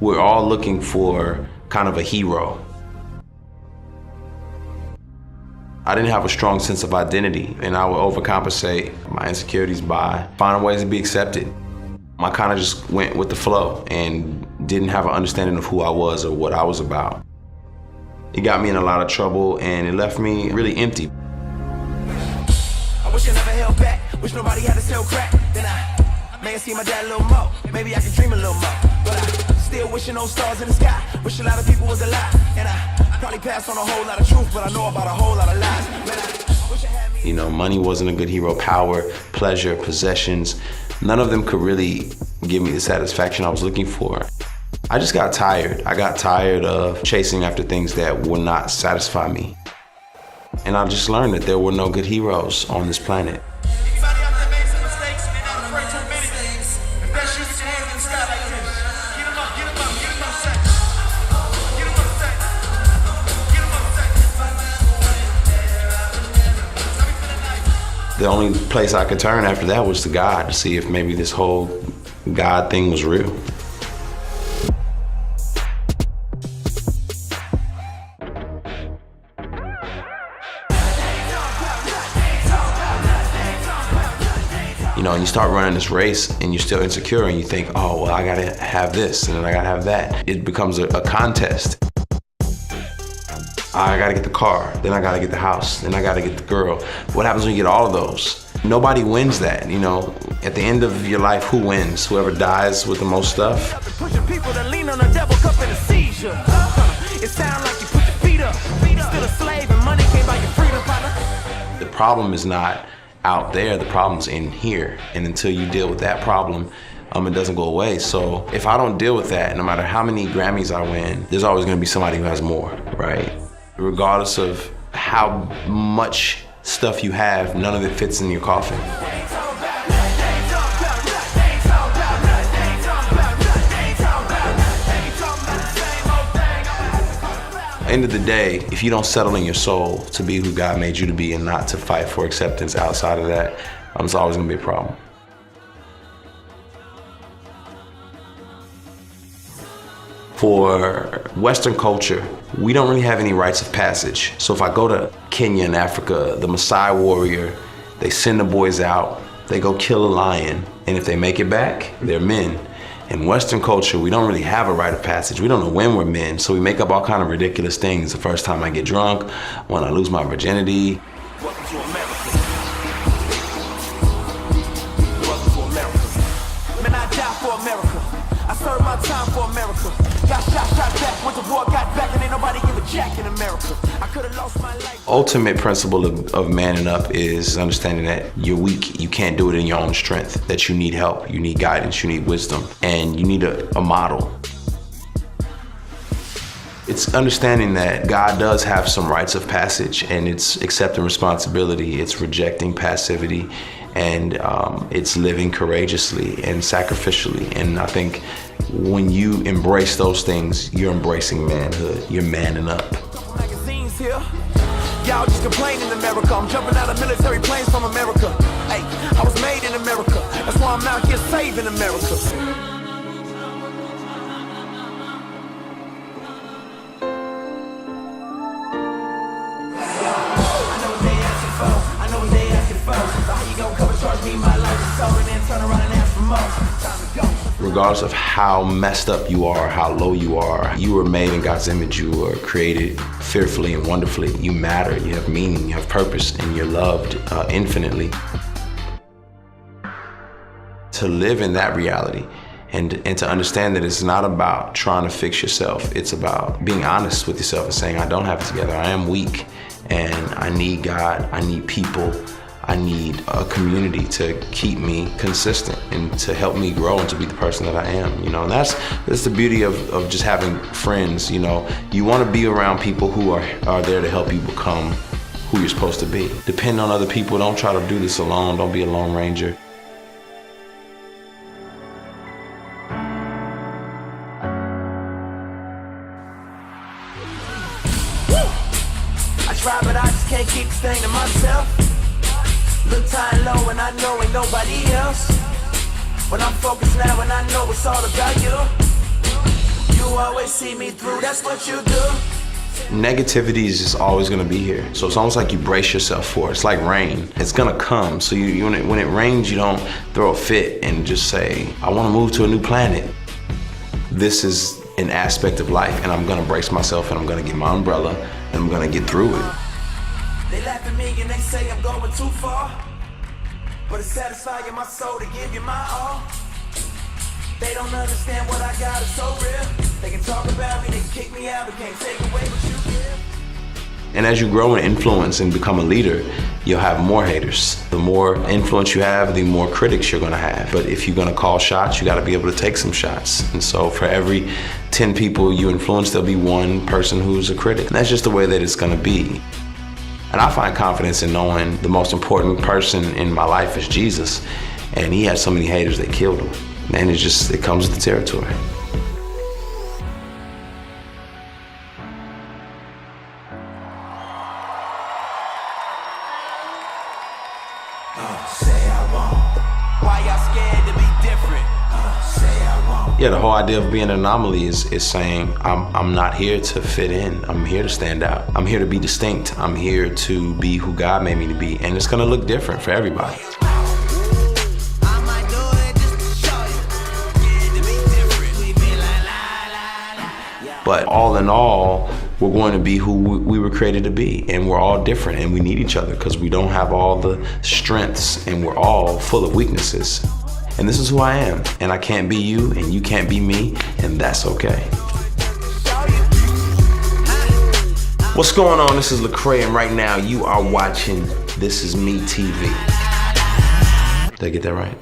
We're all looking for kind of a hero. I didn't have a strong sense of identity, and I would overcompensate my insecurities by finding ways to be accepted. I kind of just went with the flow and didn't have an understanding of who I was or what I was about. It got me in a lot of trouble, and it left me really empty. I wish I never held back, wish nobody had to sell crack. Then I may have seen my dad a little more, maybe I could dream a little more. But I still wishing those stars in the sky, wish a lot of people was alive. And I probably passed on a whole lot of truth, but I know about a whole lot of lies. Man, I wish I had me. You know, money wasn't a good hero. Power, pleasure, possessions, none of them could really give me the satisfaction I was looking for. I just got tired. I got tired of chasing after things that would not satisfy me. And I just learned that there were no good heroes on this planet. Anybody out there made some mistakes and they're not afraid to admit it? If that shit is hands in the sky like this, get them up, get them up, get them up, set. Get them up, set. Get them up, set. The only place I could turn after that was to God to see if maybe this whole God thing was real. You know, and you start running this race and you're still insecure and you think, oh, well, I gotta have this and then I gotta have that. It becomes a contest. I gotta get the car, then I gotta get the house, then I gotta get the girl. What happens when you get all of those? Nobody wins that, you know. At the end of your life, who wins? Whoever dies with the most stuff? pushing people that lean on a devil cup in a seizure. It sounds like you put your feet up. Still a slave and money can't buy your freedom, partner. The problem is not out there, the problem's in here. And until you deal with that problem, it doesn't go away. So if I don't deal with that, no matter how many Grammys I win, there's always gonna be somebody who has more, right? Regardless of how much stuff you have, none of it fits in your coffin. End of the day, if you don't settle in your soul to be who God made you to be and not to fight for acceptance outside of that, it's always gonna be a problem. For Western culture, we don't really have any rites of passage. So if I go to Kenya in Africa, the Maasai warrior, they send the boys out, they go kill a lion, and if they make it back, they're men. In Western culture, we don't really have a rite of passage. We don't know when we're men, so we make up all kind of ridiculous things. The first time I get drunk, when I lose my virginity. Welcome to America. Welcome to America. Man, I died for America. I served my time for America. Got shot back, went to war, got back, and ain't nobody give a jack in America. I could have lost my life. Ultimate principle of manning up is understanding that you're weak. You can't do it in your own strength, that you need help, you need guidance, you need wisdom, and you need a model. It's understanding that God does have some rites of passage, and it's accepting responsibility, it's rejecting passivity, and it's living courageously and sacrificially. And I think when you embrace those things, you're embracing manhood, you're manning up. Magazines here. Y'all just complain in America. I'm jumping out of military planes from America. Hey, I was made in America. That's why I'm out here saving America. Regardless of how messed up you are, how low you are, you were made in God's image. You were created fearfully and wonderfully. You matter, you have meaning, you have purpose, and you're loved infinitely. To live in that reality and to understand that it's not about trying to fix yourself, it's about being honest with yourself and saying, I don't have it together, I am weak, and I need God, I need people, I need a community to keep me consistent and to help me grow and to be the person that I am, you know. And that's the beauty of just having friends, you know. You want to be around people who are there to help you become who you're supposed to be. Depend on other people, don't try to do this alone, don't be a lone ranger. I try, but I just can't keep this thing to myself. Look high and low and I know ain't nobody else. When I'm focused now and I know it's all about you. always see me through, that's what you do. Negativity is just always gonna be here. So it's almost like you brace yourself for it. It's like rain. It's gonna come. So when it rains, you don't throw a fit and just say, I wanna move to a new planet. This is an aspect of life, and I'm gonna brace myself, and I'm gonna get my umbrella, and I'm gonna get through it. They laugh at me and they say I'm going too far, but it's satisfying my soul to give you my all. They don't understand what I got is so real. They can talk about me, they can kick me out, but can't take away what you give. And as you grow in influence and become a leader, you'll have more haters. The more influence you have, the more critics you're gonna have. But if you're gonna call shots, you gotta be able to take some shots. And so for every 10 people you influence, there'll be one person who's a critic. And that's just the way that it's gonna be. And I find confidence in knowing the most important person in my life is Jesus. And he had so many haters that killed him. And it comes with the territory. Say I won't. Why y'all scared to be different? Say I won't. Yeah, the whole idea of being an anomaly is saying I'm not here to fit in. I'm here to stand out. I'm here to be distinct. I'm here to be who God made me to be. And it's gonna look different for everybody. But all in all, we're going to be who we were created to be. And we're all different, and we need each other because we don't have all the strengths, and we're all full of weaknesses. And this is who I am. And I can't be you, and you can't be me, and that's okay. What's going on? This is Lecrae, and right now you are watching This Is Me TV. Did I get that right?